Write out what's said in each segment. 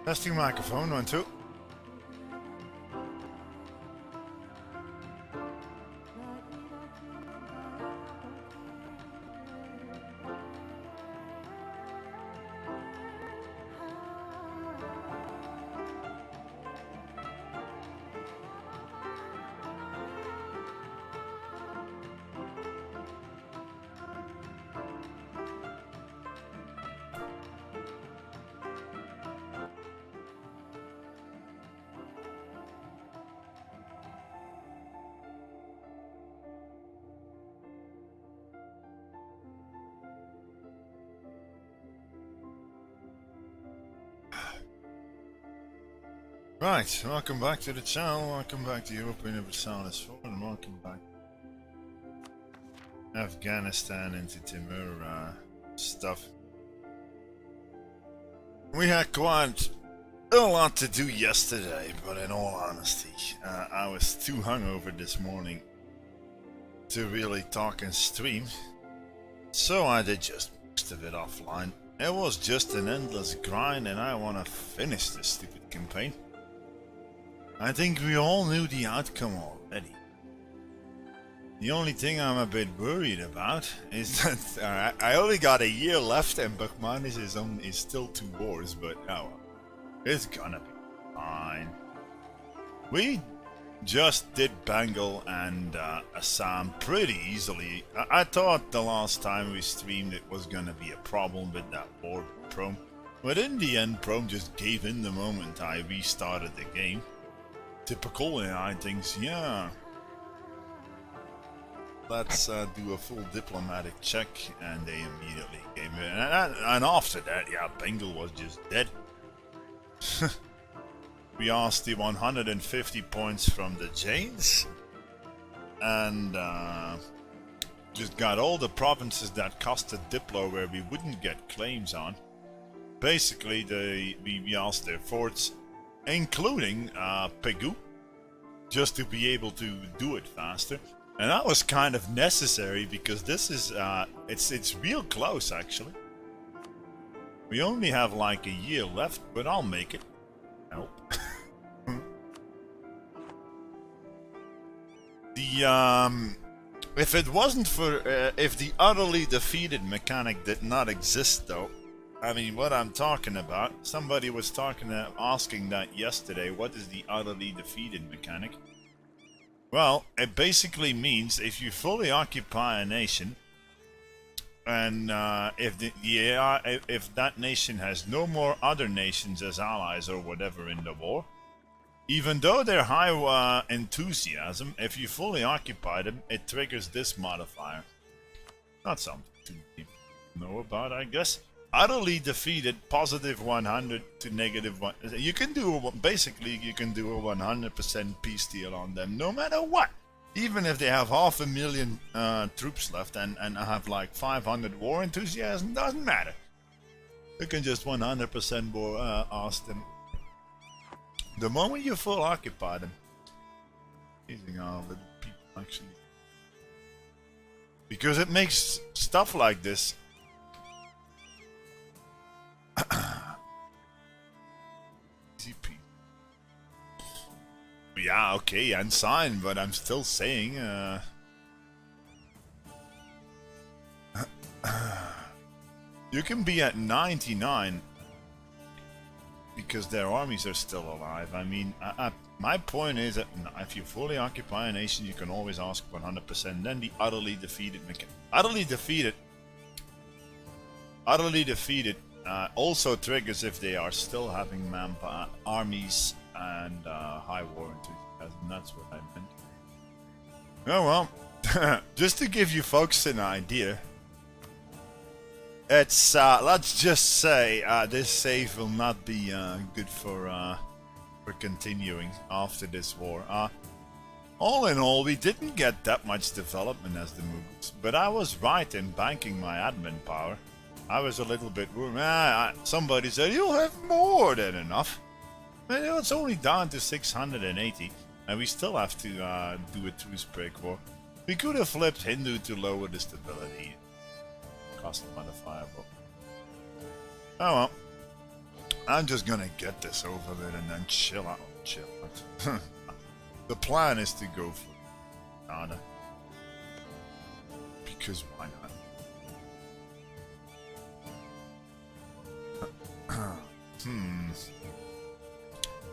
Testing microphone, 1, 2. Right, welcome back to the channel, welcome back to European Universalis 4, and welcome back to Afghanistan into Timur stuff. We had quite a lot to do yesterday, but in all honesty, I was too hungover this morning to really talk and stream, so I did just most of it offline. It was just an endless grind and I want to finish this stupid campaign. I think we all knew the outcome already. The only thing I'm a bit worried about is that I only got a year left and Bakhmanis is still 2 wars, but oh well. It's gonna be fine. We just did Bengal and Assam pretty easily. I thought the last time we streamed it was gonna be a problem with that war with Prom. But in the end, Prom just gave in the moment I restarted the game. Typical, and I think, yeah, let's do a full diplomatic check, and they immediately gave in. And after that, yeah, Bengal was just dead. We asked the 150 points from the Jains, and just got all the provinces that cost a Diplo where we wouldn't get claims on. Basically, we asked their forts, including Pegu, just to be able to do it faster, and that was kind of necessary because this is it's real close actually. We only have like a year left, but I'll make it. Nope. If it wasn't for if the utterly defeated mechanic did not exist though, I mean, what I'm talking about, somebody was asking that yesterday, what is the utterly defeated mechanic? Well, it basically means if you fully occupy a nation, and if that nation has no more other nations as allies or whatever in the war, even though they're high enthusiasm, if you fully occupy them, it triggers this modifier. Not something to know about, I guess. Utterly defeated, positive 100 to negative 1. You can do, basically, you can do a 100% peace deal on them, no matter what. Even if they have 500,000 troops left and have like 500 war enthusiasm, doesn't matter. You can just 100% war ask them. The moment you full occupy them, amazing how the people actually, because it makes stuff like this. Yeah, okay, and sign, but I'm still saying, you can be at 99 because their armies are still alive. I mean, my point is that if you fully occupy a nation, you can always ask 100%. Then the utterly defeated, also triggers if they are still having armies and high war enthusiasm. That's what I meant. Oh well, just to give you folks an idea, it's let's just say this save will not be good for continuing after this war. All in all, we didn't get that much development as the Mughals, but I was right in banking my admin power. I was a little bit worried. Somebody said you'll have more than enough. But it's only down to 680, and we still have to do a truce break war. We could have flipped Hindu to lower the stability cost modifier. Oh well. I'm just gonna get this over with and then chill out. Chill out. The plan is to go for Ghana. Because why not?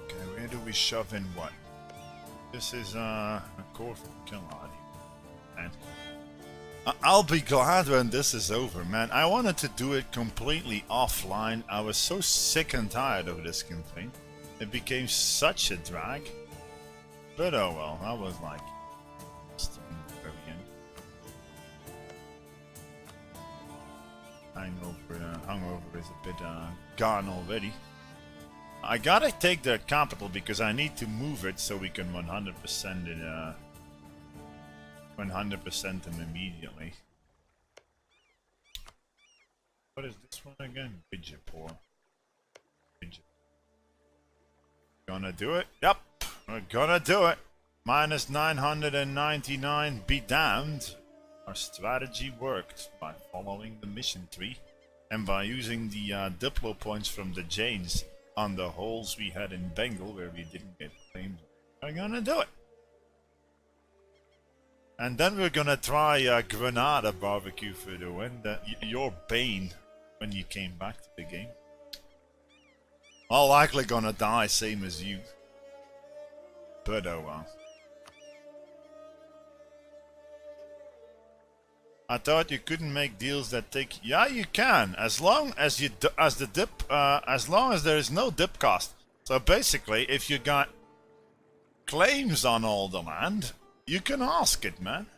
Okay, where do we shove in what? This is a core from Killarney. And I'll be glad when this is over, man. I wanted to do it completely offline. I was so sick and tired of this campaign. It became such a drag. But oh well, I was like... Hangover is a bit gone already. I gotta take the capital because I need to move it so we can 100% it, 100% them immediately. What is this one again? Bijapur. Gonna do it? Yep, we're gonna do it. Minus 999, be damned. Our strategy worked by following the mission tree and by using the Diplo points from the Jains on the holes we had in Bengal where we didn't get claimed. We're gonna do it. And then we're gonna try Granada barbecue for the win. Your bane when you came back to the game. All likely gonna die same as you. But oh well. I thought you couldn't make deals that take. Yeah, you can, as long as as long as there is no dip cost. So basically, if you got claims on all the land, you can ask it, man.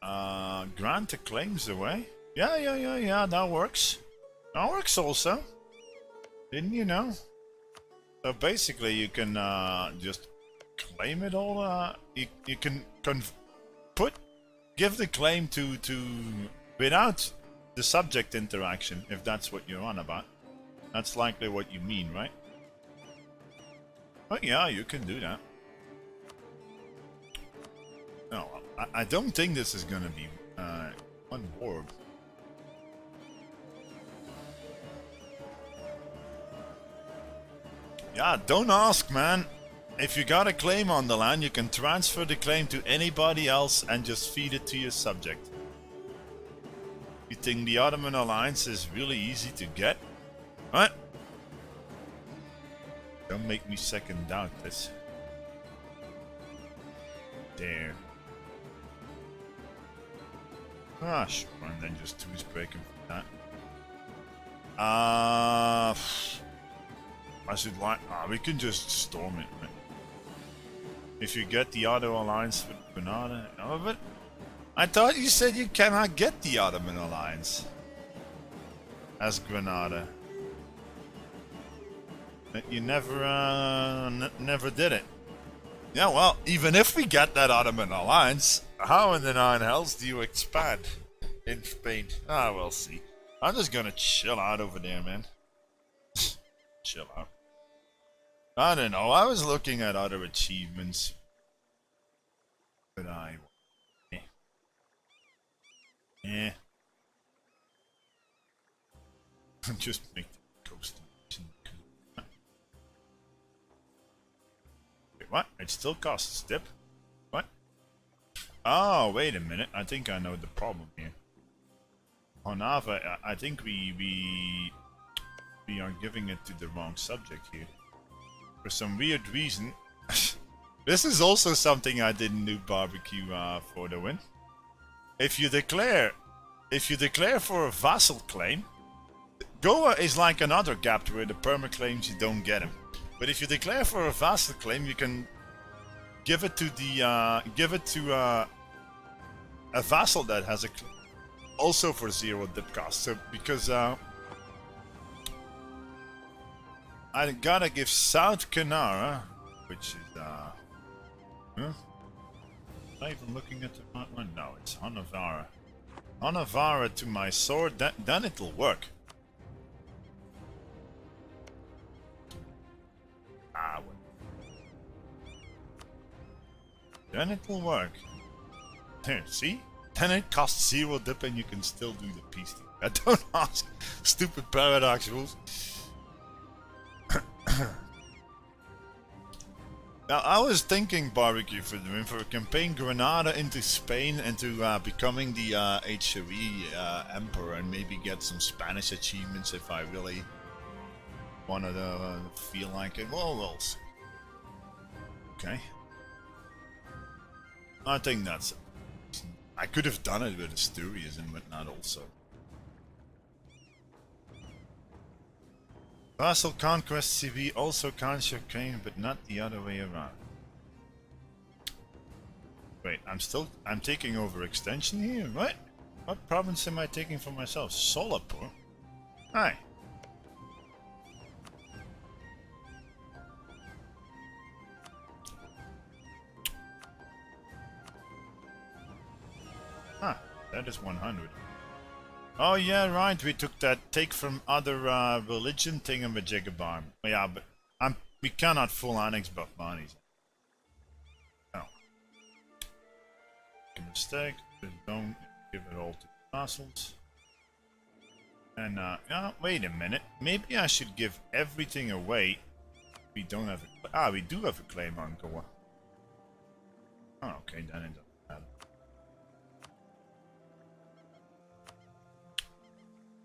Grant the claims away. Yeah. That works. That works also. Didn't you know? So basically, you can just claim it all. You can give the claim to without the subject interaction, if that's what you're on about. That's likely what you mean, right? But yeah, you can do that. No, I don't think this is gonna be one orb. Yeah, don't ask, man. If you got a claim on the land, you can transfer the claim to anybody else and just feed it to your subject. You think the Ottoman Alliance is really easy to get? What? Don't make me second doubt this. There. Ah, sure, and then just twos breaking from that. I should like. We can just storm it, man. If you get the Otto Alliance with Granada, but I thought you said you cannot get the Ottoman Alliance as Granada. You never did it. Yeah, well, even if we get that Ottoman Alliance, how in the nine hells do you expand in Spain? Ah, we'll see. I'm just gonna chill out over there, man. Chill out. I don't know, I was looking at other achievements. But yeah. Just make the coast. Wait, what? It still costs dip? What? Oh, wait a minute. I think I know the problem here. Honava, I think we are giving it to the wrong subject here. For some weird reason. This is also something I didn't do barbecue for the win. If you declare for a vassal claim, Goa is like another gap where the perma claims you don't get them. But if you declare for a vassal claim, you can give it to a vassal that has also for 0 dip cost. So because I gotta give South Kanara, which is huh? Am I even looking at the right one? No, it's Hanavara. Hanavara to my sword, then it'll work. Ah, well. Then it'll work. There, see? Then it costs 0 dip and you can still do the peace deal. Don't ask. Stupid paradox rules. Now, I was thinking, Barbecue, for a campaign Granada into Spain and to becoming the HOE Emperor and maybe get some Spanish achievements if I really want to feel like it. Well, we'll see. Okay. I think that's it. I could have done it with Asturias and whatnot also. Vassal Conquest CV also counts Ukraine, but not the other way around. Wait, I'm taking over extension here, right? What province am I taking for myself? Solapur? Hi. Huh, that is 100. Oh yeah, right. We took that take from other religion thingamajigabam. Yeah, but we cannot full annex Buffmanis. No. Make a mistake. Don't give it all to vassals. And yeah, wait a minute. Maybe I should give everything away. We don't have a we do have a claim on Goa. Oh, okay, then it doesn't matter.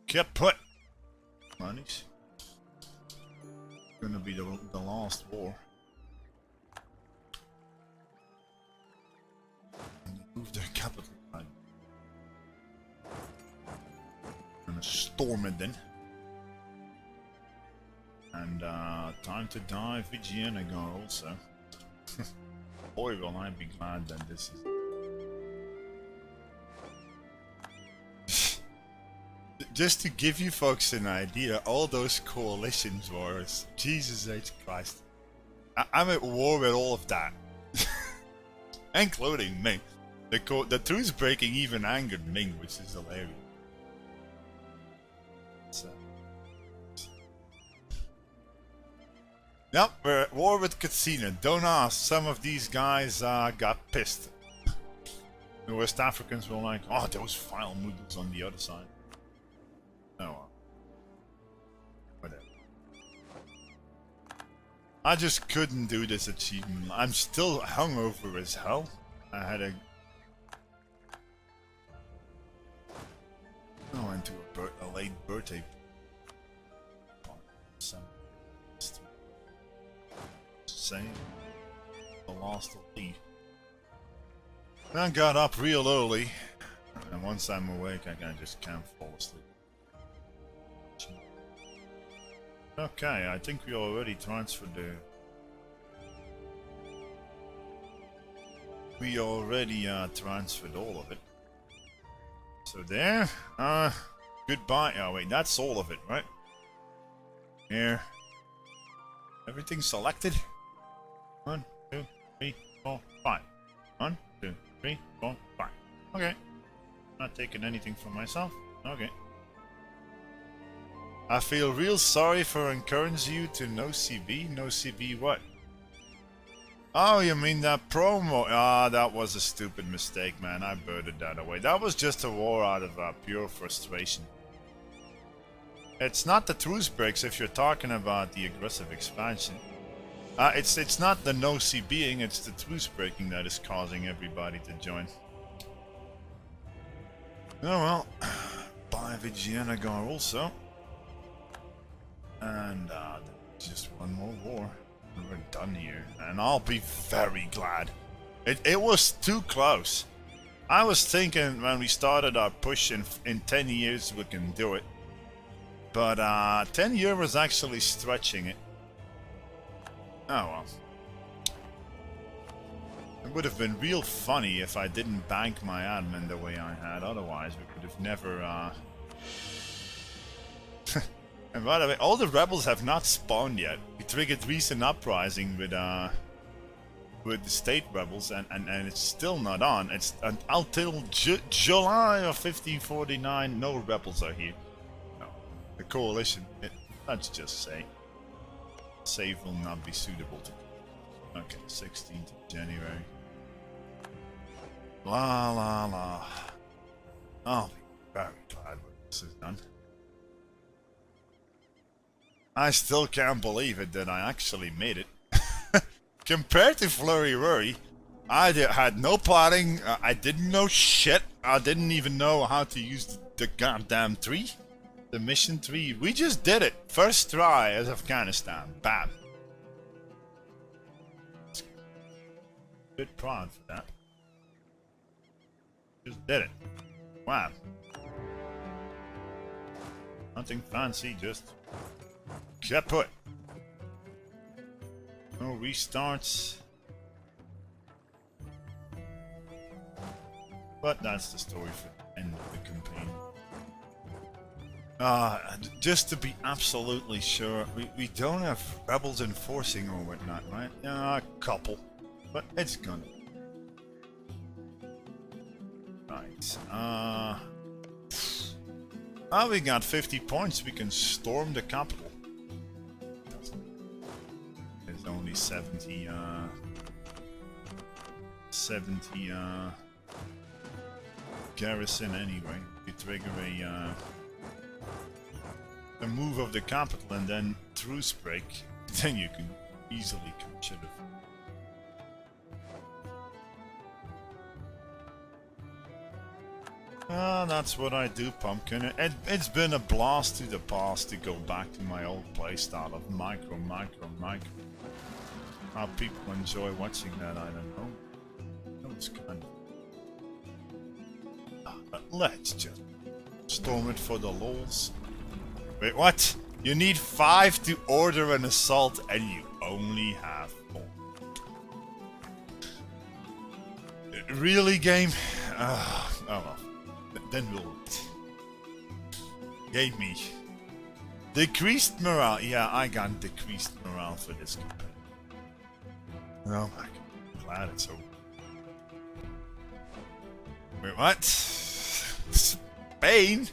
Get put! Monies. Gonna be the last war. And move their capital. Gonna storm it then. And time to die, Vigianagar also. Boy, will I be glad that this is. Just to give you folks an idea, all those coalition wars, Jesus H. Christ. I'm at war with all of that. Including Ming. The truce breaking even angered Ming, which is hilarious. So. Yep, we're at war with Katsina. Don't ask, some of these guys got pissed. The West Africans were like, oh, those vile Mughals on the other side. Oh, whatever. I just couldn't do this achievement. I'm still hungover as hell. I had a... I went to a late birthday. Same. The last of the. I got up real early, and once I'm awake, I just can't fall asleep. Okay, I think we already transferred the... We already transferred all of it. So there, goodbye. Oh wait, that's all of it, right? Here. Everything selected? 1, 2, 3, 4, 5. 1, 2, 3, 4, 5. Okay. Not taking anything for myself. Okay. I feel real sorry for encouraging you to no CB. No CB what? Oh, you mean that promo? Ah, that was a stupid mistake, man. I birded that away. That was just a war out of pure frustration. It's not the truce breaks if you're talking about the aggressive expansion. It's not the no CBing, it's the truce breaking that is causing everybody to join. Oh well. Bye Vigianagar also. And just one more war. We're done here. And I'll be very glad. It was too close. I was thinking when we started our push in 10 years we can do it. But 10 years was actually stretching it. Oh well. It would have been real funny if I didn't bank my admin the way I had. Otherwise we could have never... And by the way, all the rebels have not spawned yet. We triggered recent uprising with the state rebels, and it's still not on. It's until July of 1549. No rebels are here. No, the coalition. Let's just say, save will not be suitable to. Okay, 16th of January. La la la. I'll be very glad with This is done. I still can't believe it that I actually made it. Compared to Flurry Worry, I had no plotting, I didn't know shit, I didn't even know how to use the goddamn tree. The mission tree. We just did it. First try as Afghanistan. Bam. Bit proud for that. Just did it. Wow. Nothing fancy, just kept put. No restarts. But that's the story for the end of the campaign. Just to be absolutely sure, we don't have rebels enforcing or whatnot, right? A couple. But it's gonna. Right. We got 50 points. We can storm the capital. There's only 70 garrison anyway. You trigger a move of the capital and then truce break, then you can easily capture it. That's what I do, Pumpkin. It's been a blast to the past to go back to my old playstyle of micro. How people enjoy watching that, I don't know. That was kind of... But let's just storm it for the lols. Wait, what? You need 5 to order an assault and you only have 4. Really, game? Oh well. Then we'll... Gave me... Decreased morale. Yeah, I got decreased morale for this campaign. Oh my god. I'm glad it's over. Wait, what? Spain?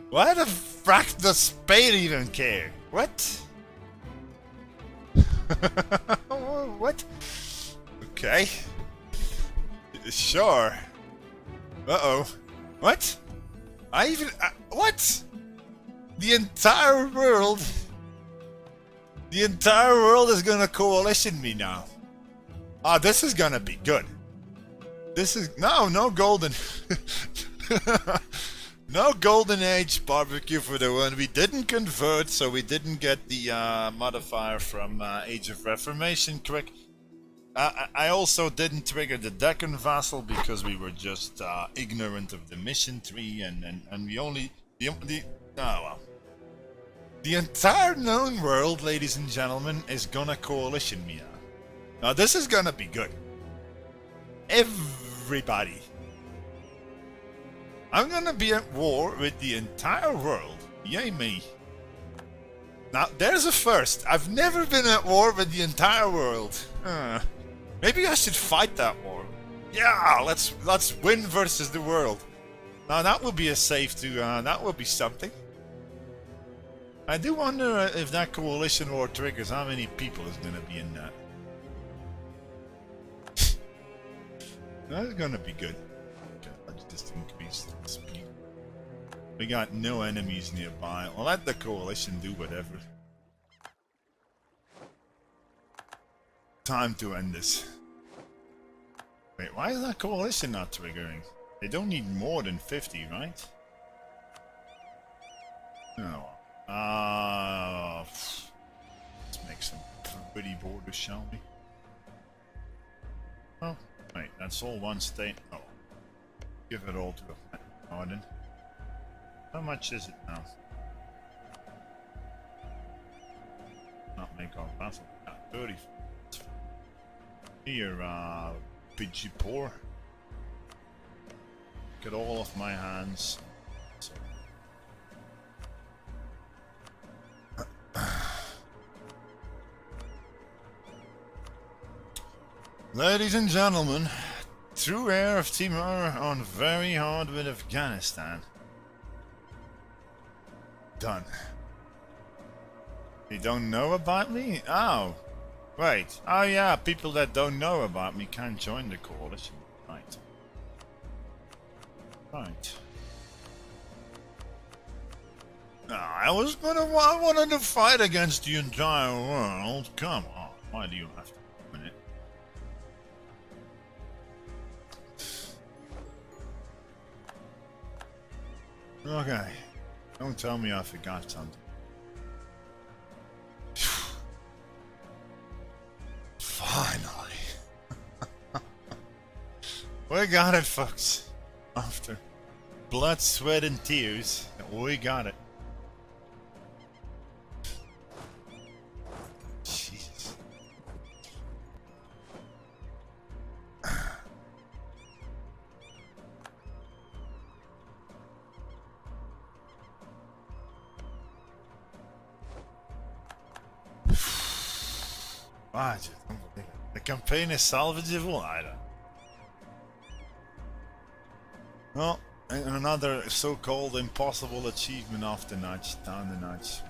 Why the frack does Spain even care? What? What? Okay. Sure. Uh-oh. What? What? The entire world is gonna coalition me now. Ah, this is gonna be good. This is... No golden... No golden age barbecue for the one. We didn't convert, so we didn't get the modifier from Age of Reformation quick. I also didn't trigger the Deccan Vassal because we were just ignorant of the mission tree, and we only... oh well. The entire known world, ladies and gentlemen, is gonna coalition me now. Now this is gonna be good. Everybody. I'm gonna be at war with the entire world. Yay me. Now, there's a first. I've never been at war with the entire world. Maybe I should fight that war. Yeah, let's win versus the world. Now, that would be a save to... that would be something. I do wonder if that coalition war triggers how many people is gonna be in that. That's gonna be good. Let's just increase the speed. We got no enemies nearby. I'll let the coalition do whatever. Time to end this. Wait, why is that coalition not triggering? They don't need more than 50, right? Oh. Let's make some pretty borders, shall we? Oh, wait, that's all one state. Oh. Give it all to a Arden. How much is it now? Not make our battle. 30. Here, Bijipur. Get all of my hands. So. Ladies and gentlemen, true Heir of Timur on very hard with Afghanistan. Done. You don't know about me? Oh. Wait. Oh yeah, people that don't know about me can't join the coalition. Right. Right. I wanted to fight against the entire world. Come on, why do you have to win it? Okay, don't tell me I forgot something. Finally. We got it, folks. After blood, sweat, and tears, we got it. Jesus. I just don't believe it. The campaign is salvageable? I don't. Well, and another so-called impossible achievement off the notch, down the notch.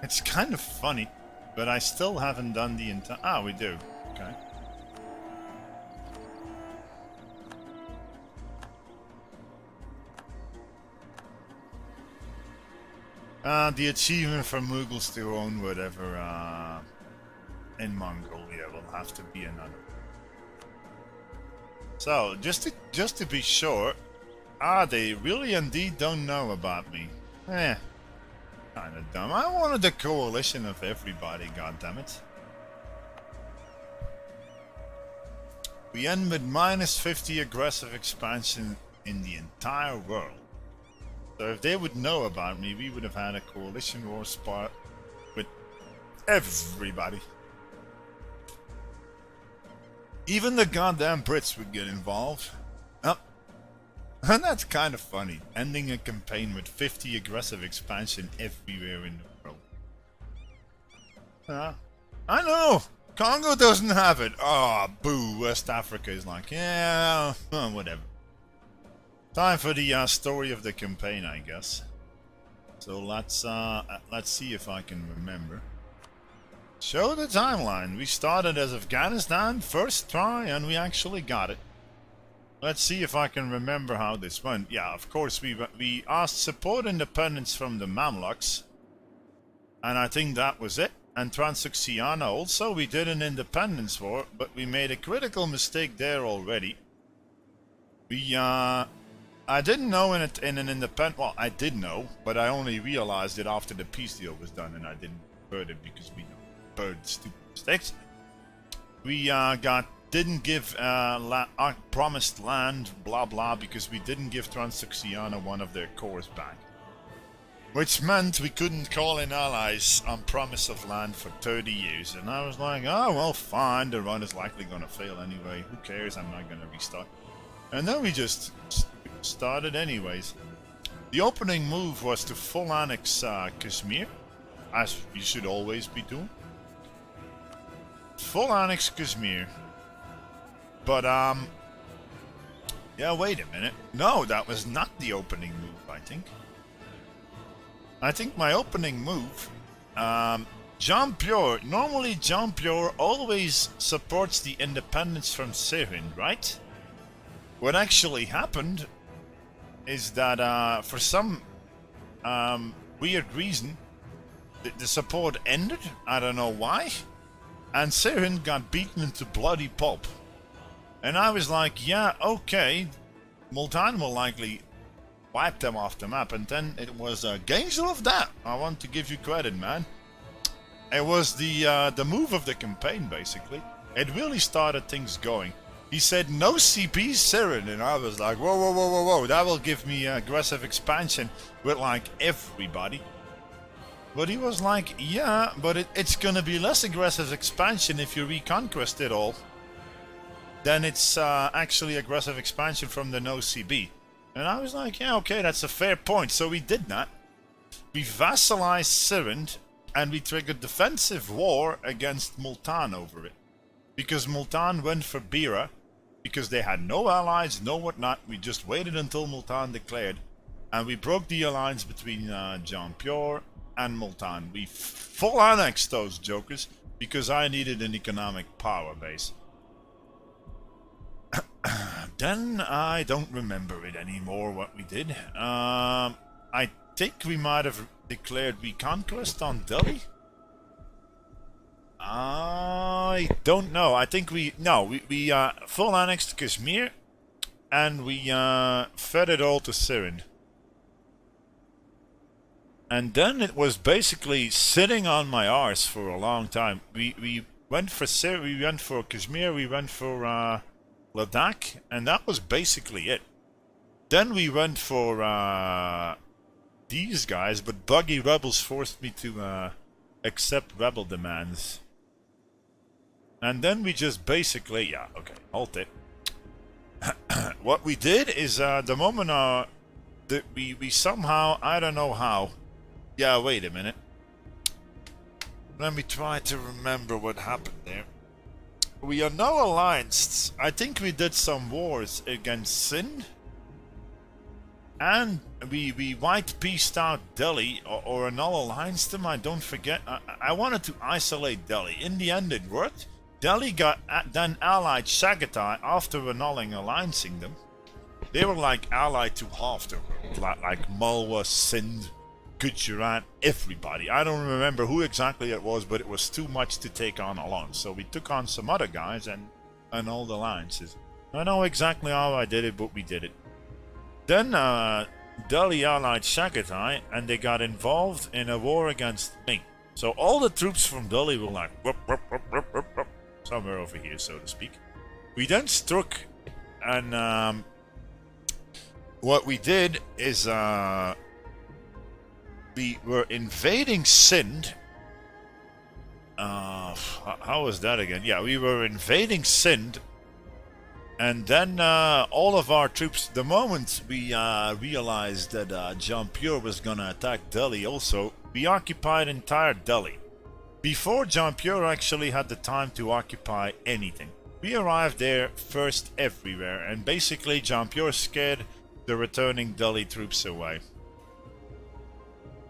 It's kind of funny, but I still haven't done the entire... Ah, we do. Okay. The achievement for Mughals to own whatever, in Mongolia will have to be another. So, just to be sure, they really indeed don't know about me. Kinda dumb. I wanted a coalition of everybody, goddammit. We end with -50 aggressive expansion in the entire world. So if they would know about me, we would have had a coalition war spot with everybody. Even the goddamn Brits would get involved. Oh. And that's kind of funny, ending a campaign with 50 aggressive expansion everywhere in the world. I know! Congo doesn't have it! Oh, boo, West Africa is like, yeah, whatever. Time for the story of the campaign, I guess. So let's see if I can remember. Show the timeline. We started as Afghanistan, first try, and we actually got it. Let's see if I can remember how this went. Yeah, of course, we asked support independence from the Mamluks. And I think that was it. And Transoxiana also, we did an independence war, but we made a critical mistake there already. I didn't know in an independent... Well, I did know, but I only realized it after the peace deal was done, and I didn't heard it because we heard stupid mistakes. We didn't give promised land, blah blah, because we didn't give Transoxiana one of their cores back. Which meant we couldn't call in allies on promise of land for 30 years. And I was like, oh well, fine, the run is likely gonna fail anyway. Who cares, I'm not gonna restart. And then we just started anyways. The opening move was to full annex Kashmir, as you should always be doing. Full annex Kashmir. But, yeah, wait a minute. No, that was not the opening move, I think. I think my opening move, Jean-Pierre, normally Jean-Pierre always supports the independence from Sirhind, right? What actually happened is that, for some weird reason, the support ended. I don't know why. And Sirhind got beaten into bloody pulp. And I was like, yeah, okay, Multan will likely wipe them off the map. And then it was Gangel of that. I want to give you credit, man. It was the move of the campaign, basically. It really started things going. He said, no CP Siren, and I was like, whoa, whoa, whoa, whoa, whoa, that will give me aggressive expansion with, like, everybody. But he was like, yeah, but it's gonna be less aggressive expansion if you reconquest it all. Then it's actually aggressive expansion from the no CB. And I was like, yeah, okay, that's a fair point. So we did that. We vassalized Sirhind, and we triggered defensive war against Multan over it. Because Multan went for Bira, because they had no allies, no whatnot. We just waited until Multan declared, and we broke the alliance between Jean-Pierre and Multan. We full annexed those jokers, because I needed an economic power base. Then I don't remember it anymore what we did. I think we might have declared reconquest on Delhi? I don't know. I think we full annexed Kashmir, and we fed it all to Sirin. And then it was basically sitting on my arse for a long time. We went for we went for Kashmir, we went for Ladakh, and that was basically it. Then we went for these guys, but buggy rebels forced me to accept rebel demands. And then we just basically, yeah, okay, halt it. What we did is the moment that we somehow, I don't know how. Yeah, wait a minute. Let me try to remember what happened there. We are now allianced. I think we did some wars against Sindh. And we white pieced out Delhi, or annul alliance them, I don't forget. I wanted to isolate Delhi. In the end it worked. Delhi got then allied Chagatai after annulling alliancing them. They were like allied to half the world. Like Malwa, Sindh, Gujarat, everybody. I don't remember who exactly it was, but it was too much to take on alone. So we took on some other guys and annulled alliances. I don't know exactly how I did it, but we did it. Then Delhi allied Chagatai, and they got involved in a war against me. So all the troops from Delhi were like, whoop, whoop, whoop, whoop, whoop, whoop, somewhere over here, so to speak. We then struck, and what we did is we were invading Sindh. How was that again? Yeah, we were invading Sindh. And then all of our troops, the moment we realized that Jampur was gonna attack Delhi also, we occupied entire Delhi. Before Jampur actually had the time to occupy anything. We arrived there first everywhere, and basically Jampur scared the returning Delhi troops away.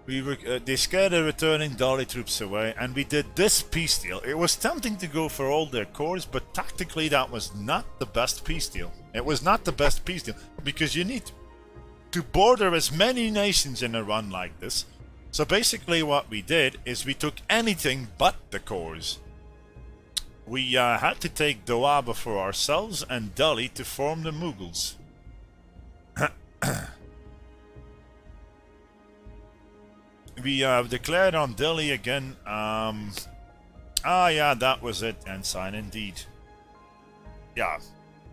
They scared the returning Delhi troops away, and we did this peace deal. It was tempting to go for all their cores, but tactically that was not the best peace deal. It was not the best peace deal, because you need to border as many nations in a run like this. So basically what we did is we took anything but the cores. We had to take Doaba for ourselves and Delhi to form the Mughals. We declared on Delhi again. Yeah, that was it, Ensign, indeed. Yeah,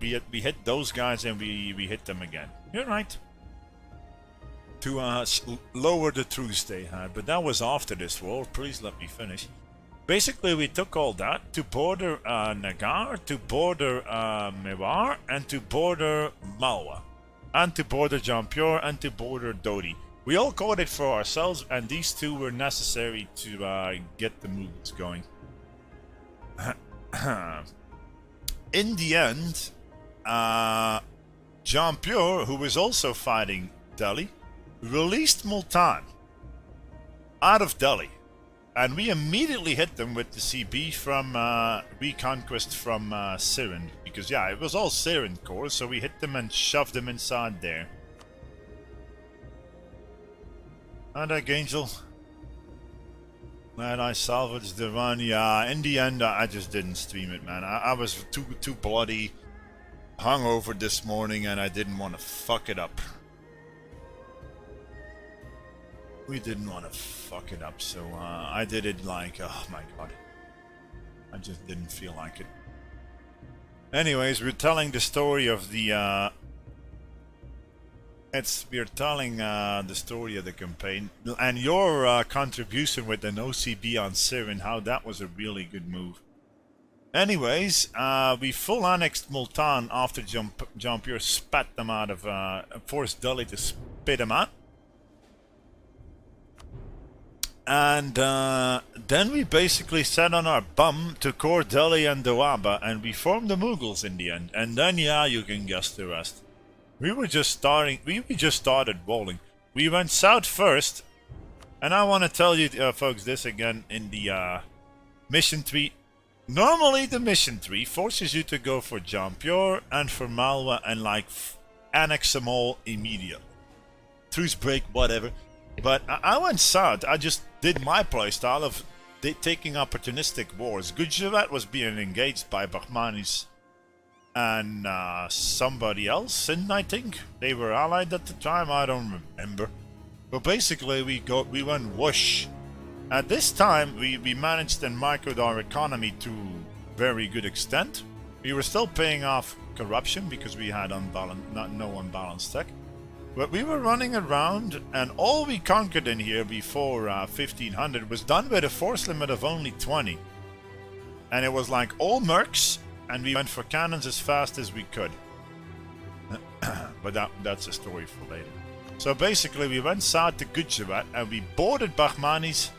we hit those guys and we hit them again. You're right. To lower the truce they had, but that was after this war. Please let me finish. Basically, we took all that to border Nagar, to border Mewar, and to border Malwa, and to border Jampur, and to border Dodi. We all caught it for ourselves, and these two were necessary to get the Mughals going. In the end, Jampur, who was also fighting Delhi, released Multan out of Delhi, and we immediately hit them with the CB from reconquest from Sirin, because yeah, it was all Sirin cores, so we hit them and shoved them inside there. And Angel, glad I salvaged the run. Yeah, in the end, I just didn't stream it, man. I was too bloody hungover this morning, and I didn't want to fuck it up. We didn't want to fuck it up, so I did it like, oh my god. I just didn't feel like it. Anyways, we're telling the story of the we're telling the story of the campaign, and your contribution with an OCB on Sirin, how that was a really good move. Anyways, we full annexed Multan after Jampur spat them out of, forced Delhi to spit them out. And then we basically sat on our bum to core Delhi and Doaba, and we formed the Mughals in the end. And then, yeah, you can guess the rest. We just started rolling. We went south first, and I want to tell you, folks, this again in the mission tree. Normally, the mission tree forces you to go for Jampur and for Malwa and like annex them all immediately. Truce break, whatever. But I went south. I just did my playstyle of taking opportunistic wars. Gujarat was being engaged by Bahmanis and somebody else, and I think they were allied at the time. I don't remember. But basically, we went whoosh. At this time, we managed and microed our economy to very good extent. We were still paying off corruption because we had no unbalanced tech. But we were running around, and all we conquered in here before 1500 was done with a force limit of only 20. And it was like all mercs, and we went for cannons as fast as we could. But that's a story for later. So basically, we went south to Gujarat, and we boarded Bahmanis.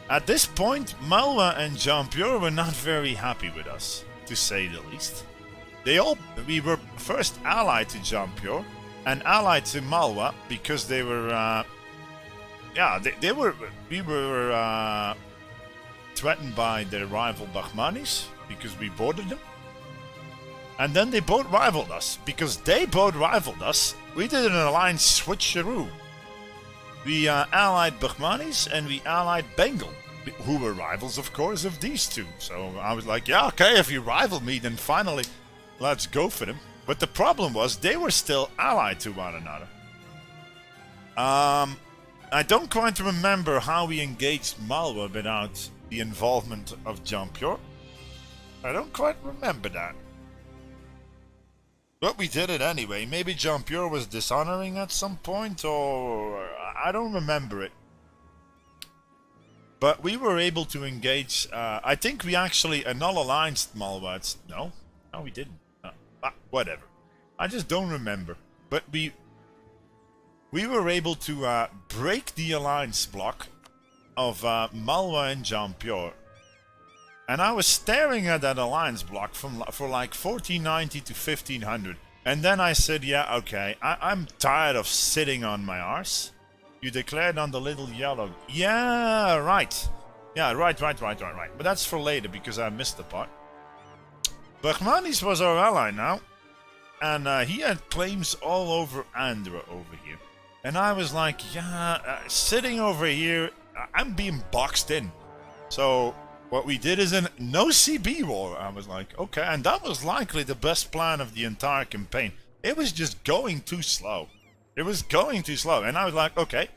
At this point, Malwa and Jampur were not very happy with us, to say the least. We were first allied to Jampur and allied to Malwa because they were, we were threatened by their rival Bahmanis because we boarded them. And then they both rivaled us. Because they both rivaled us, we did an alliance switcheroo. We allied Bahmanis and we allied Bengal, who were rivals, of course, of these two. So I was like, yeah, okay, if you rival me, then finally, let's go for them. But the problem was, they were still allied to one another. I don't quite remember how we engaged Malwa without the involvement of Jampur. I don't quite remember that. But we did it anyway. Maybe Jampur was dishonoring at some point, or I don't remember it. But we were able to engage. I think we actually null-allianced Malwa. No, we didn't. Whatever. I just don't remember. But we were able to break the alliance block of Malwa and Jampur. And I was staring at that alliance block for like 1490 to 1500. And then I said, yeah, okay, I'm tired of sitting on my arse. You declared on the little yellow. Yeah, right. Yeah, right. But that's for later because I missed the part. Bahmanis was our ally now. And he had claims all over Andhra over here. And I was like, yeah, sitting over here, I'm being boxed in. So what we did is a no CB war. I was like, okay, and that was likely the best plan of the entire campaign. It was just going too slow. And I was like, okay,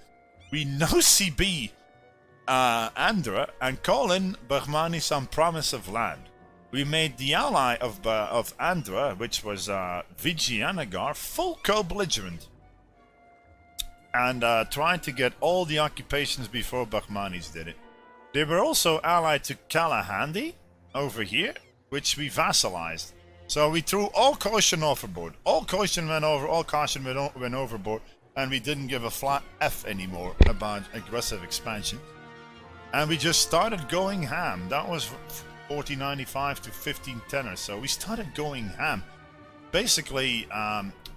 we no CB Andhra and call in Bahmanis on promise of land. We made the ally of Andhra, which was Vijayanagar, full co-belligerent. And tried to get all the occupations before Bahmanis did it. They were also allied to Kalahandi over here, which we vassalized. So we threw all caution overboard. All caution went overboard, and we didn't give a flat F anymore about aggressive expansion. And we just started going ham. That was 1495 to 1510 or so. We started going ham. Basically,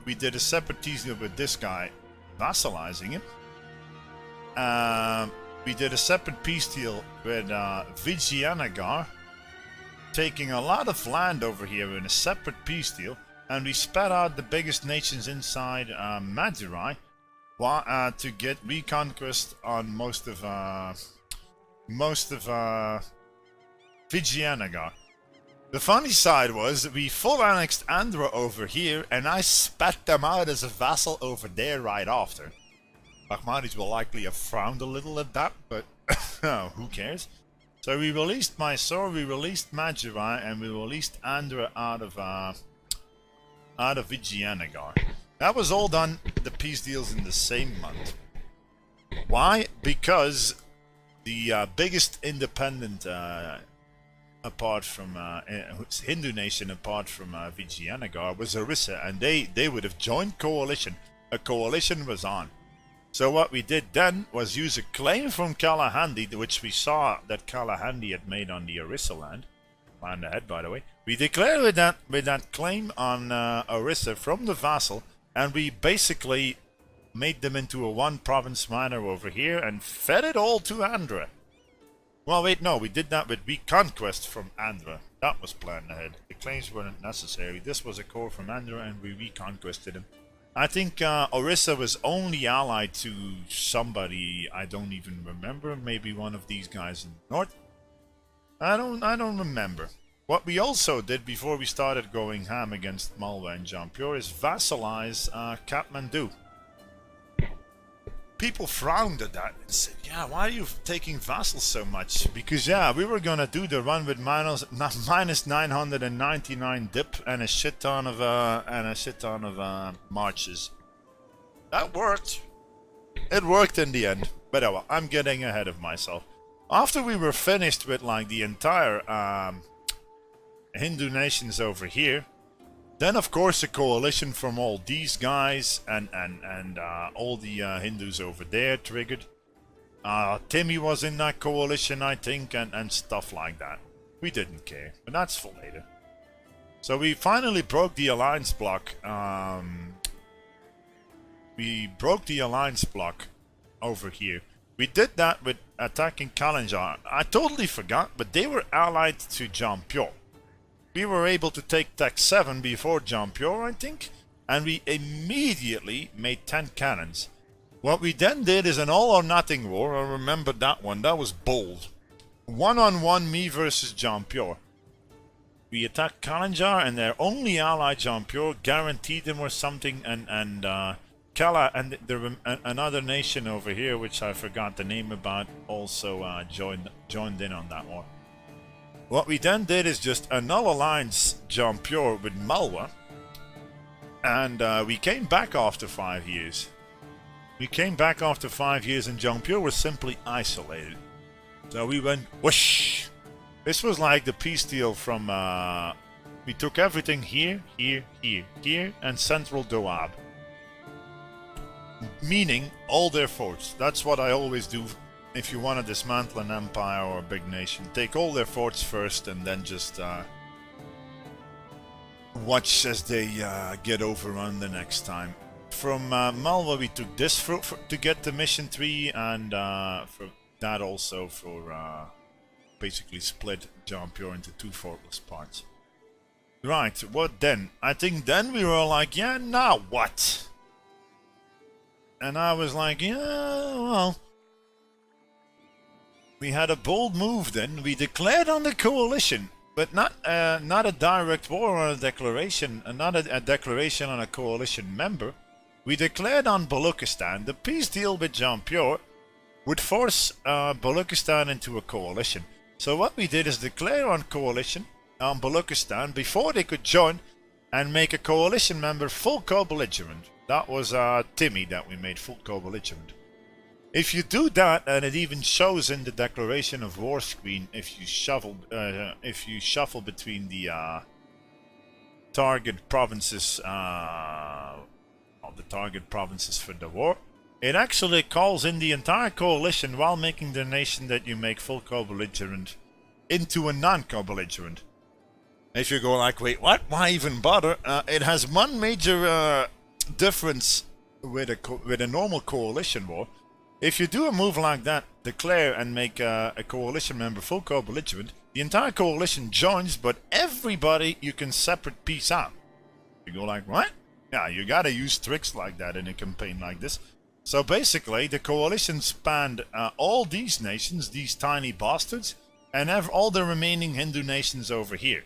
we did a separate peace deal with this guy, vassalizing him. We did a separate peace deal with Vijayanagar, taking a lot of land over here in a separate peace deal, and we spat out the biggest nations inside Madurai to get reconquest on most of Vijayanagar. The funny side was we full annexed Andhra over here, and I spat them out as a vassal over there right after. Bahmanis will likely have frowned a little at that, but who cares? So we released Mysore, we released Madurai, and we released Andhra out of Vijayanagar. That was all done, the peace deals, in the same month. Why? Because the biggest independent apart from Hindu nation apart from Vijayanagar was Orissa, and they would have joined coalition. A coalition was on. So what we did then was use a claim from Kalahandi, which we saw that Kalahandi had made on the Orissa land ahead, by the way. We declared with that claim on Orissa from the vassal, and we basically made them into a one-province minor over here and fed it all to Andhra. Well, wait, no, we did that with reconquest from Andhra. That was planned ahead. The claims weren't necessary. This was a core from Andhra, and we reconquested him. I think Orissa was only allied to somebody I don't even remember. Maybe one of these guys in the north. I don't remember. What we also did before we started going ham against Malwa and Jampur is vassalize Kathmandu. People frowned at that and said, yeah, why are you taking vassals so much? Because, yeah, we were gonna do the run with minus 999 dip and a shit ton of marches. That worked. It worked in the end. But oh well, I'm getting ahead of myself. After we were finished with like the entire Hindu nations over here, then of course a coalition from all these guys and all the Hindus over there triggered. Timmy was in that coalition, I think, and stuff like that. We didn't care, but that's for later. So we finally broke the alliance block. We broke the alliance block over here. We did that with attacking Kalinjar. I totally forgot, but they were allied to Jampur. We were able to take Tech 7 before Jampur, I think, and we immediately made 10 cannons. What we then did is an all-or-nothing war. I remember that one. That was bold. One-on-one, me versus Jampur. We attacked Kalinjar, and their only ally, Jampur, guaranteed them or something, and Kala and another nation over here, which I forgot the name about, also joined in on that one. What we then did is just annul alliance Jampur with Malwa, and we came back after 5 years. We came back after 5 years, and Jampur was simply isolated. So we went whoosh. This was like the peace deal from. We took everything here, and central Doab. Meaning all their forts. That's what I always do. If you want to dismantle an empire or a big nation, take all their forts first and then just watch as they get overrun the next time. From Malwa we took this to get the mission 3, and for that also for basically split Jampur into 2 fortless parts. Right, what then? I think then we were like, yeah, now what? And I was like, yeah, well... We had a bold move then. We declared on the coalition, but not a direct war or a declaration, not a declaration on a coalition member. We declared on Baluchistan. The peace deal with Jampur would force Baluchistan into a coalition. So what we did is declare on coalition on Baluchistan before they could join, and make a coalition member full co-belligerent. That was Timmy that we made full co-belligerent. If you do that, and it even shows in the declaration of war screen, if you shuffle between the target provinces, the target provinces for the war, it actually calls in the entire coalition while making the nation that you make full co-belligerent into a non-co-belligerent. If you go like, wait, what? Why even bother? It has one major difference with a normal coalition war. If you do a move like that, declare and make a coalition member full co-belligerent, the entire coalition joins, but everybody you can separate peace out. You go like, what? Yeah, you gotta use tricks like that in a campaign like this. So basically, the coalition spanned all these nations, these tiny bastards, and all the remaining Hindu nations over here.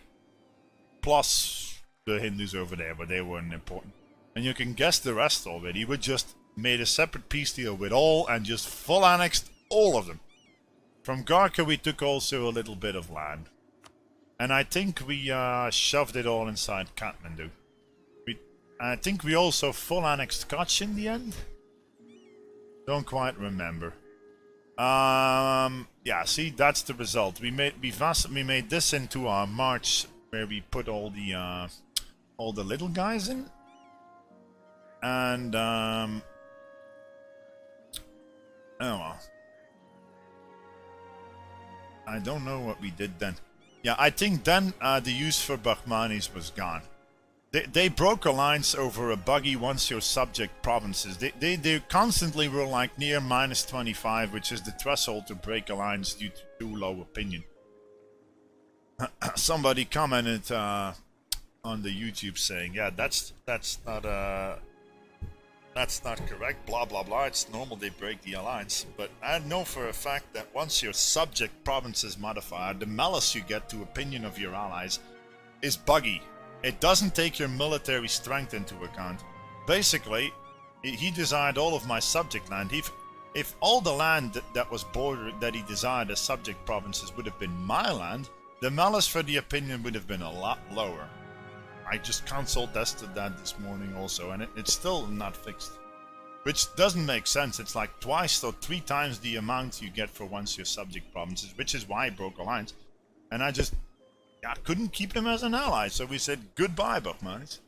Plus the Hindus over there, but they weren't important. And you can guess the rest already. We just made a separate peace deal with all and just full annexed all of them. From Garka we took also a little bit of land. And I think we shoved it all inside Kathmandu. I think we also full annexed Kutch in the end. Don't quite remember. Yeah, see, that's the result. We made this into our march where we put all the little guys in. And oh well. I don't know what we did then. Yeah, I think then the use for Bahmanis was gone. They broke a lines over a buggy once your subject provinces. They constantly were like near -25, which is the threshold to break a lines due to too low opinion. Somebody commented on the YouTube saying, yeah, that's not That's not correct, blah blah blah, it's normal they break the alliance. But I know for a fact that once your subject province is modified, the malice you get to opinion of your allies is buggy. It doesn't take your military strength into account. Basically, he desired all of my subject land. If all the land that was bordered that he desired as subject provinces would have been my land, the malice for the opinion would have been a lot lower. I just console tested that this morning also, and it's still not fixed. Which doesn't make sense. It's like twice or 3 times the amount you get for once your subject provinces, which is why I broke alliance. And I couldn't keep him as an ally, so we said goodbye, Bahmanis.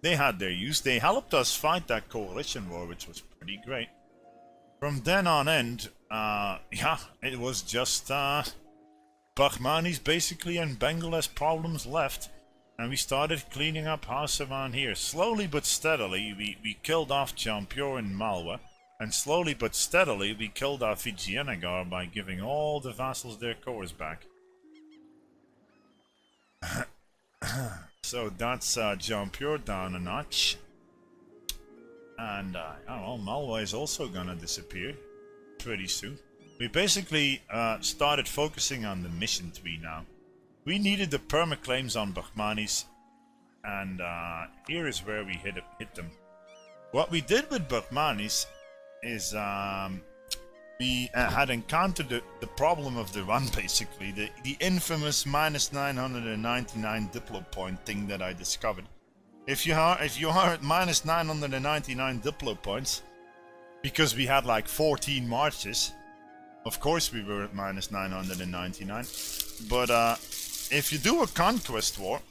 They had their use. They helped us fight that coalition war, which was pretty great. From then on end, it was just Bahmanis basically and Bengal problems left. And we started cleaning up house around here. Slowly but steadily, we killed off Jampur and Malwa. And slowly but steadily, we killed off Vijayanagar by giving all the vassals their cores back. So that's Jampur down a notch. And, Malwa is also gonna disappear pretty soon. We basically started focusing on the mission tree now. We needed the perma-claims on Bahmanis, and here is where we hit them. What we did with Bahmanis is we had encountered the problem of the run, basically. The infamous minus 999 Diplo point thing that I discovered. If you are at minus 999 Diplo points, because we had like 14 marches, of course we were at minus 999, but if you do a conquest war,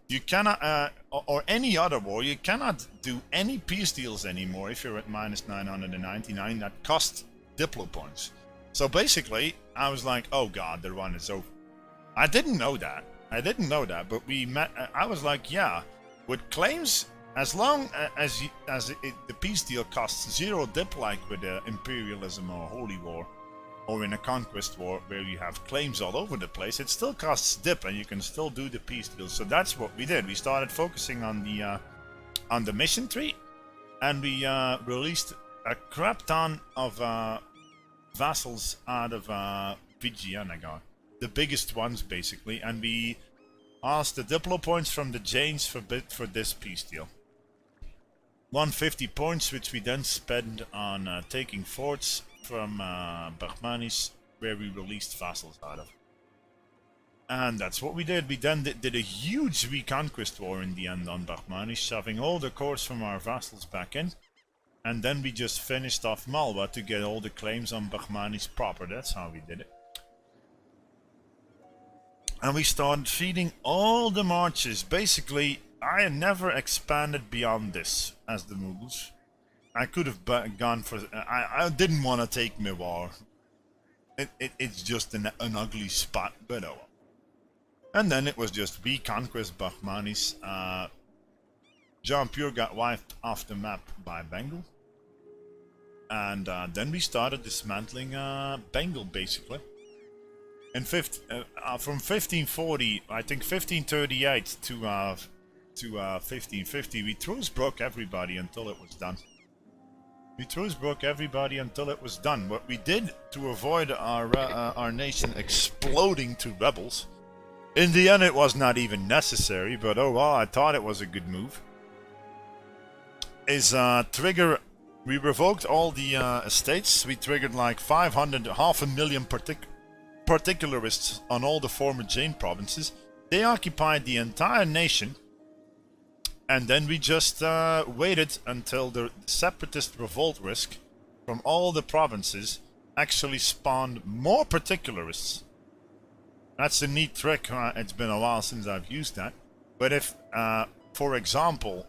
you cannot, or any other war, you cannot do any peace deals anymore if you're at minus 999. That costs Diplo points. So basically, I was like, oh god, the run is over. I didn't know that, but we met, I was like, yeah, with claims, as long as the peace deal costs 0 dip, like with imperialism or holy war, or in a conquest war where you have claims all over the place, it still costs dip and you can still do the peace deal. So that's what we did. We started focusing on the mission tree, and we released a crap ton of vassals out of Vijayanagar, the biggest ones basically, and we asked the Diplo points from the Jains for this peace deal. 150 points, which we then spent on taking forts from Bahmanis, where we released vassals out of. And that's what we did. We then did a huge reconquest war in the end on Bahmanis, shoving all the cores from our vassals back in. And then we just finished off Malwa to get all the claims on Bahmanis proper. That's how we did it. And we started feeding all the marches. Basically, I had never expanded beyond this as the Mughals. I could have gone for... I didn't want to take Mewar. It's just an ugly spot, but oh well. And then it was just reconquest Bahmanis. Jampur got wiped off the map by Bengal. And then we started dismantling Bengal, basically. And from 1540, I think 1538 to 1550, we truce broke everybody until it was done. What we did to avoid our nation exploding to rebels, in the end it was not even necessary, but oh well, I thought it was a good move, is trigger... We revoked all the estates. We triggered like 500,000 particularists on all the former Jain provinces. They occupied the entire nation. And then we just waited until the separatist revolt risk from all the provinces actually spawned more particularists. That's a neat trick. It's been a while since I've used that. But if, for example,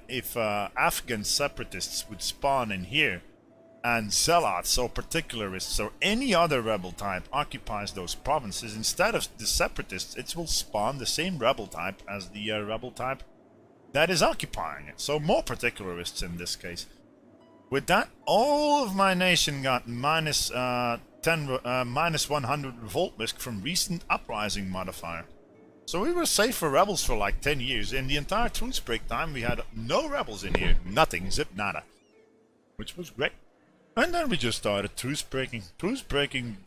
if Afghan separatists would spawn in here, and zealots or particularists or any other rebel type occupies those provinces, instead of the separatists, it will spawn the same rebel type as the rebel type that is occupying it. So more particularists in this case. With that, all of my nation got minus 100 revolt risk from recent uprising modifier. So we were safe for rebels for like 10 years. In the entire truce break time, we had no rebels in here. Nothing, zip nada. Which was great. And then we just started truce breaking. Truce breaking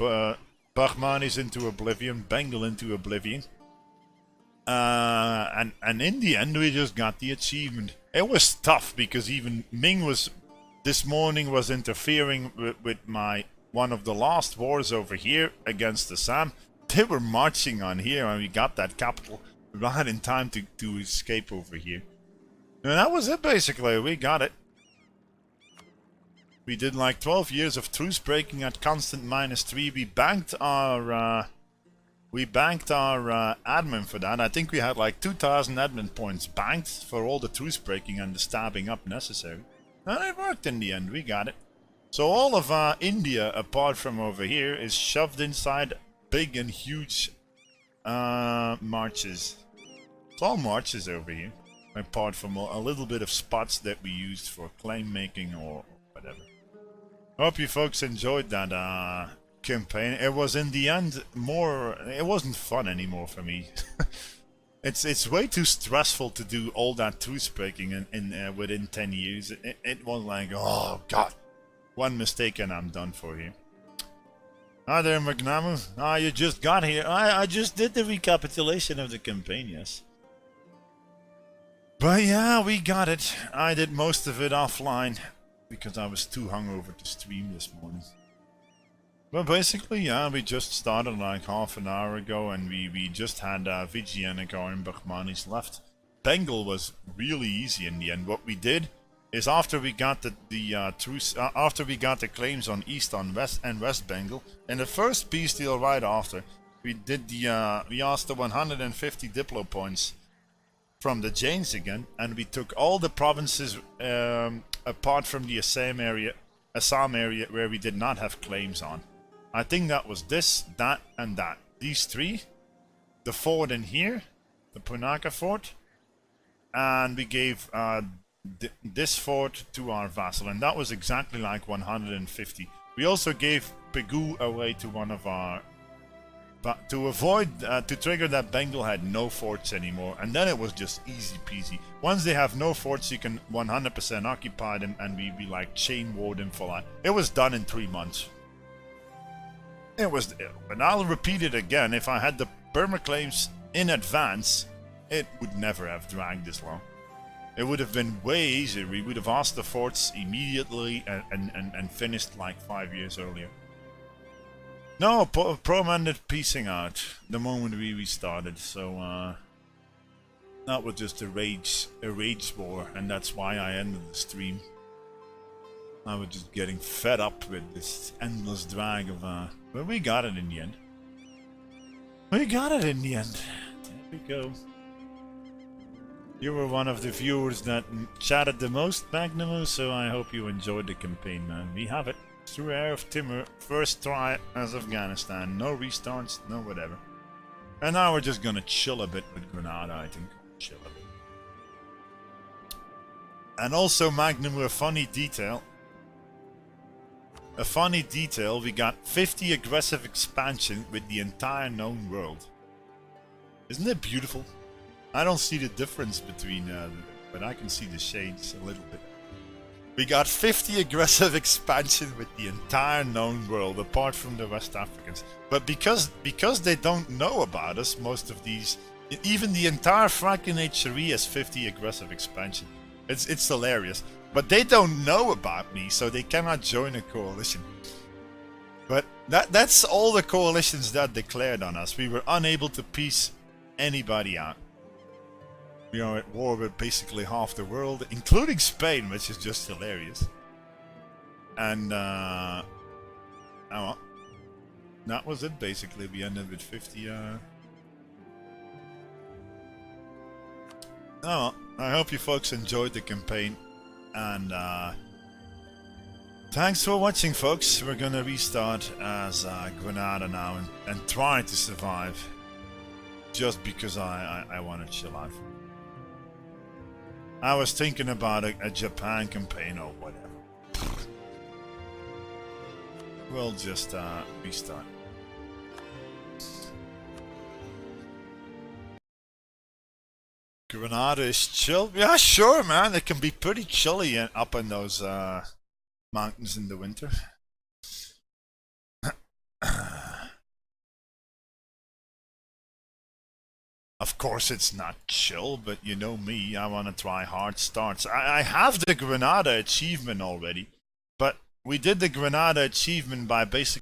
Bahmanis into oblivion, Bengal into oblivion. And in the end, we just got the achievement. It was tough because even Ming was, this morning, was interfering with my one of the last wars over here against the Sam. They were marching on here and we got that capital right in time to escape over here. And that was it basically, we got it. We did like 12 years of truce breaking at constant -3. We banked our admin for that. I think we had like 2,000 admin points banked for all the truce breaking and the stabbing up necessary. And it worked in the end, we got it. So all of India, apart from over here, is shoved inside big and huge marches. It's all marches over here, apart from a little bit of spots that we used for claim making or whatever. Hope you folks enjoyed that campaign. It was in the end more, it wasn't fun anymore for me. It's way too stressful to do all that truce breaking in within 10 years. It was like, oh god, one mistake and I'm done for here. Hi there, Magnamu. Ah, you just got here. I just did the recapitulation of the campaign, yes. But yeah, we got it. I did most of it offline because I was too hungover to stream this morning. But basically, yeah, we just started like half an hour ago and we just had Vijayanagara and Bahmanis left. Bengal was really easy in the end. What we did is after we got after we got the claims on East, on West and West Bengal, in the first peace deal right after, we did we asked the 150 Diplo points from the Jains again, and we took all the provinces apart from the Assam area where we did not have claims on. I think that was this, that, and that. These three, the fort in here, the Punaka fort, and we gave this fort to our vassal, and that was exactly like 150. We also gave Pegu away to one of our, but to avoid, to trigger that Bengal had no forts anymore, and then it was just easy peasy. Once they have no forts, you can 100% occupy them, and we like chain war them for like, it was done in 3 months. It was, and I'll repeat it again, if I had the Burma claims in advance, it would never have dragged this long. It would have been way easier. We would have asked the forts immediately and finished like 5 years earlier. No, Pro ended piecing out the moment we started, so that was just a rage war, and that's why I ended the stream. I was just getting fed up with this endless drag of but we got it in the end. We got it in the end. There we go. You were one of the viewers that chatted the most, Magnamu, so I hope you enjoyed the campaign, man. We have it. Through Heir of Timur, first try as Afghanistan. No restarts, no whatever. And now we're just gonna chill a bit with Grenada, I think. Chill a bit. And also, Magnamu, a funny detail. We got 50 aggressive expansion with the entire known world. Isn't it beautiful? I don't see the difference between, but I can see the shades a little bit. We got 50 aggressive expansion with the entire known world, apart from the West Africans. But because they don't know about us, most of these, even the entire Frankenate Sharia has 50 aggressive expansion. It's hilarious. But they don't know about me, so they cannot join a coalition. But that's all the coalitions that declared on us. We were unable to piece anybody out. We are at war with basically half the world, including Spain, which is just hilarious. And, oh well. That was it, basically. We ended with 50, Oh well. I hope you folks enjoyed the campaign. And, thanks for watching, folks. We're gonna restart as Grenada now and try to survive. Just because I want to chill out. I was thinking about a Japan campaign or whatever. We'll just restart. Granada is chill. Yeah, sure, man. It can be pretty chilly up in those mountains in the winter. Of course, it's not chill, but you know me, I want to try hard starts. I have the Granada achievement already, but we did the Granada achievement by basically